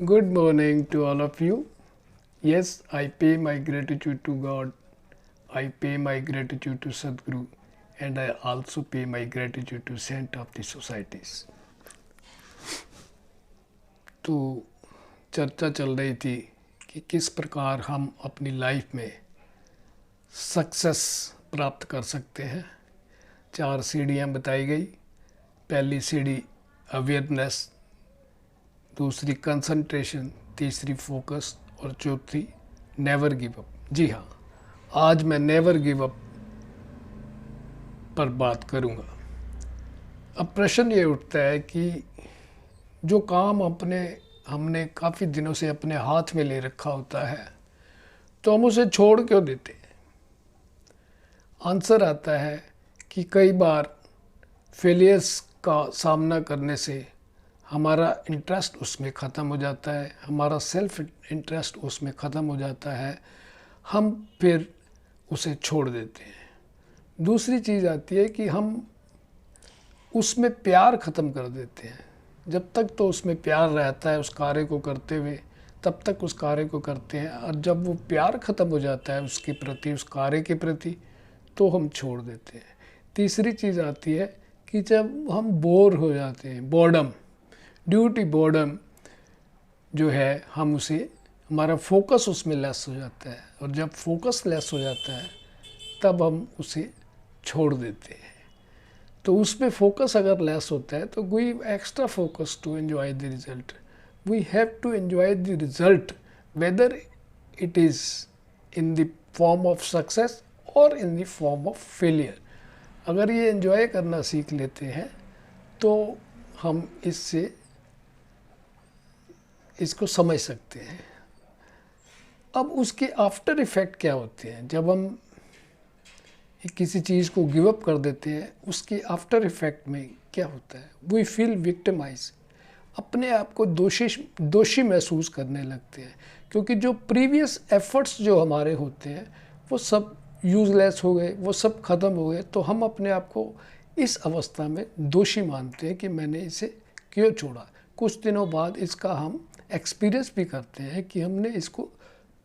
Good morning to all of you. Yes, I pay my gratitude to God. I pay my gratitude to Sadhguru, and I also pay my gratitude to saint of the societies. तो चर्चा चल रही थी कि किस प्रकार हम अपनी लाइफ में सक्सेस प्राप्त कर सकते हैं। 4 सीढ़ियाँ बताई गई। पहली सीढ़ी अवेयरनेस, दूसरी कंसंट्रेशन, तीसरी फोकस और चौथी नेवर गिव अप। जी हाँ, आज मैं नेवर गिव अप पर बात करूँगा। अब प्रश्न ये उठता है कि जो काम हमने काफ़ी दिनों से अपने हाथ में ले रखा होता है तो हम उसे छोड़ क्यों देते हैं। आंसर आता है कि कई बार फेलियर्स का सामना करने से हमारा इंटरेस्ट उसमें ख़त्म हो जाता है, हमारा सेल्फ इंटरेस्ट उसमें ख़त्म हो जाता है, हम फिर उसे छोड़ देते हैं। दूसरी चीज़ आती है कि हम उसमें प्यार ख़त्म कर देते हैं। जब तक तो उसमें प्यार रहता है उस कार्य को करते हुए, तब तक उस कार्य को करते हैं, और जब वो प्यार ख़त्म हो जाता है उसके प्रति, उस कार्य के प्रति, तो हम छोड़ देते हैं। तीसरी चीज़ आती है कि जब हम बोर हो जाते हैं, बोर्डम, ड्यूटी बोर्डम जो है, हम उसे, हमारा फोकस उसमें लेस हो जाता है, और जब फोकस लेस हो जाता है तब हम उसे छोड़ देते हैं। तो उसमें फोकस अगर लेस होता है तो we extra focus to enjoy the result. We have to enjoy the result whether it is in the form of success और in the form of failure. अगर ये एंजॉय करना सीख लेते हैं तो हम इसको समझ सकते हैं। अब उसके आफ्टर इफ़ेक्ट क्या होते हैं? जब हम किसी चीज़ को गिव अप कर देते हैं, उसके आफ्टर इफ़ेक्ट में क्या होता है? वी फील विक्टिमाइज, अपने आप को दोषी महसूस करने लगते हैं, क्योंकि जो प्रीवियस एफर्ट्स जो हमारे होते हैं वो सब यूज़लेस हो गए, वो सब ख़त्म हो गए। तो हम अपने आप को इस अवस्था में दोषी मानते हैं कि मैंने इसे क्यों छोड़ा। कुछ दिनों बाद इसका हम एक्सपीरियंस भी करते हैं कि हमने इसको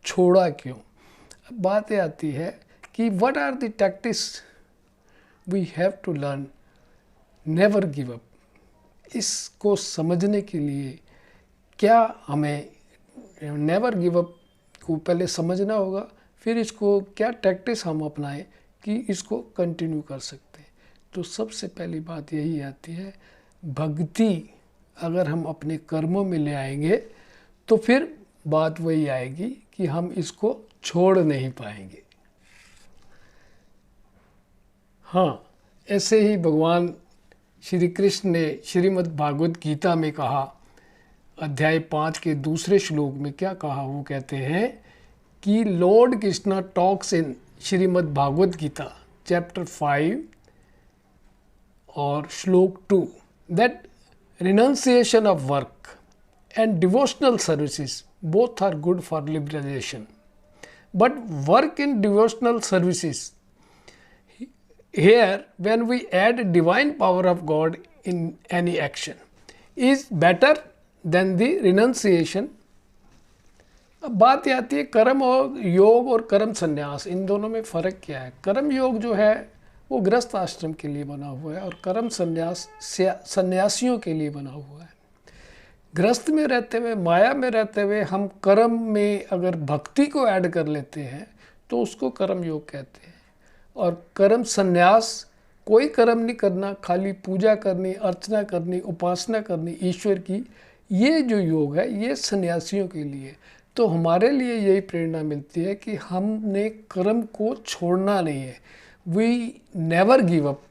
छोड़ा क्यों। बात ये आती है कि what are the tactics we have to learn never give up. इसको समझने के लिए क्या हमें नेवर गिव अप को पहले समझना होगा, फिर इसको क्या टैक्टिक्स हम अपनाएं कि इसको कंटिन्यू कर सकते हैं। तो सबसे पहली बात यही आती है, भक्ति अगर हम अपने कर्मों में ले आएंगे तो फिर बात वही आएगी कि हम इसको छोड़ नहीं पाएंगे। हाँ, ऐसे ही भगवान श्री कृष्ण ने श्रीमद् भागवत गीता में कहा, अध्याय 5 के दूसरे श्लोक में क्या कहा? वो कहते हैं कि Lord Krishna talks in Shrimad Bhagavad Gita chapter 5 और श्लोक 2 that renunciation of work and devotional services both are good for liberalization, but work in devotional services, here when we add divine power of God in any action, is better than the renunciation. अब बात ये आती है कर्म और योग और कर्म संन्यास, इन दोनों में फ़र्क क्या है? कर्म योग जो है वो गृहस्थ आश्रम के लिए बना हुआ है और कर्म संन्यास सन्यासियों के लिए बना हुआ है। गृहस्थ में रहते हुए, माया में रहते हुए हम कर्म में अगर भक्ति को ऐड कर लेते हैं तो उसको कर्म योग कहते हैं। और कर्म संन्यास, कोई कर्म नहीं करना, खाली पूजा करनी, अर्चना करनी, उपासना करनी ईश्वर की, ये जो योग है ये सन्यासियों के लिए। तो हमारे लिए यही प्रेरणा मिलती है कि हमने कर्म को छोड़ना नहीं है। We never give up.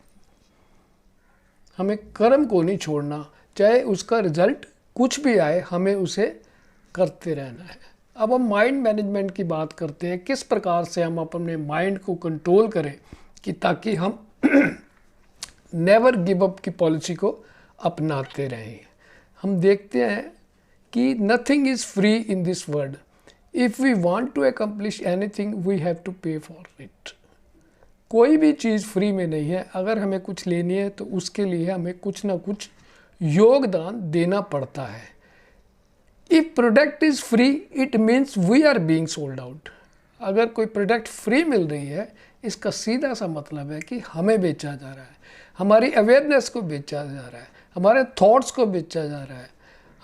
हमें कर्म को नहीं छोड़ना, चाहे उसका रिजल्ट कुछ भी आए, हमें उसे करते रहना है। अब हम माइंड मैनेजमेंट की बात करते हैं, किस प्रकार से हम अपने माइंड को कंट्रोल करें कि ताकि हम नेवर गिव अप की पॉलिसी को अपनाते रहें। हम देखते हैं कि nothing is free in this world. If we want to accomplish anything we have to pay for it. कोई भी चीज़ फ्री में नहीं है। अगर हमें कुछ लेनी है तो उसके लिए हमें कुछ ना कुछ योगदान देना पड़ता है। If product is free it means we are being sold out. अगर कोई प्रोडक्ट फ्री मिल रही है, इसका सीधा सा मतलब है कि हमें बेचा जा रहा है, हमारी अवेयरनेस को बेचा जा रहा है, हमारे थॉट्स को बेचा जा रहा है,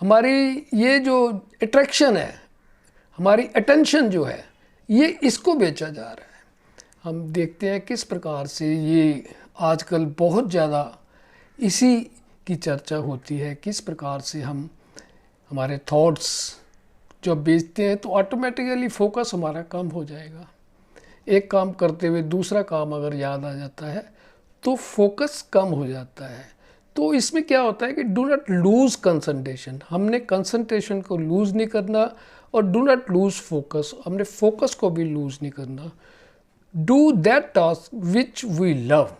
हमारी ये जो अट्रैक्शन है, हमारी अटेंशन जो है, ये इसको बेचा जा रहा है। हम देखते हैं किस प्रकार से ये आजकल बहुत ज़्यादा इसी की चर्चा होती है, किस प्रकार से हम हमारे थॉट्स जब बेचते हैं तो ऑटोमेटिकली फोकस हमारा कम हो जाएगा। एक काम करते हुए दूसरा काम अगर याद आ जाता है तो फोकस कम हो जाता है। तो इसमें क्या होता है कि डू नॉट लूज़ कंसंट्रेशन, हमने कंसंट्रेशन को लूज़ नहीं करना, और डू नॉट लूज़ फोकस, हमने फोकस को भी लूज़ नहीं करना। Do that task which we love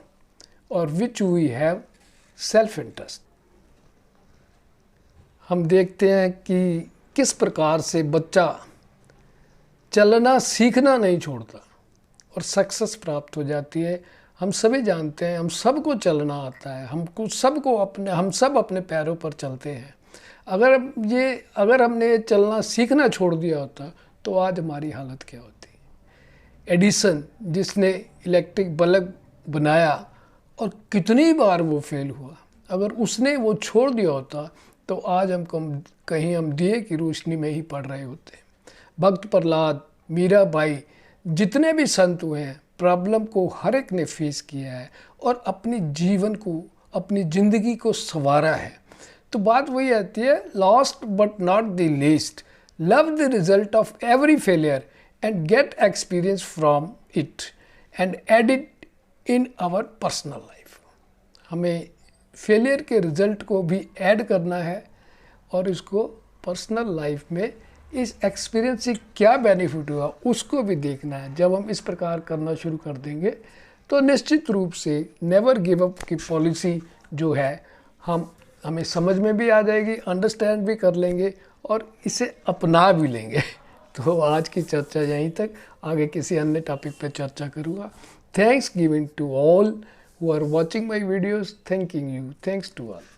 और which we have self interest. हम देखते हैं कि किस प्रकार से बच्चा चलना सीखना नहीं छोड़ता और सक्सेस प्राप्त हो जाती है। हम सभी जानते हैं, हम सबको चलना आता है, हम सब अपने पैरों पर चलते हैं। अगर हमने चलना सीखना छोड़ दिया होता तो आज हमारी हालत क्या होती। एडिसन जिसने इलेक्ट्रिक बल्ब बनाया और कितनी बार वो फेल हुआ, अगर उसने वो छोड़ दिया होता तो आज कहीं हम दिए की रोशनी में ही पड़ रहे होते। भक्त प्रहलाद, मीराबाई, जितने भी संत हुए हैं, प्रॉब्लम को हर एक ने फेस किया है और अपनी जीवन को, अपनी ज़िंदगी को संवारा है। तो बात वही आती है, last but not the least, love the result of every failure and get experience from it and add it in our personal life. हमें फेलियर के रिज़ल्ट को भी ऐड करना है और इसको पर्सनल लाइफ में इस एक्सपीरियंस से क्या बेनिफिट हुआ उसको भी देखना है। जब हम इस प्रकार करना शुरू कर देंगे तो निश्चित रूप से नेवर गिव अप की पॉलिसी जो है हमें समझ में भी आ जाएगी, अंडरस्टैंड भी कर लेंगे और इसे अपना भी लेंगे। तो आज की चर्चा यहीं तक, आगे किसी अन्य टॉपिक पर चर्चा करूँगा। Thanks giving to all who are watching my videos, thanking you. Thanks to all.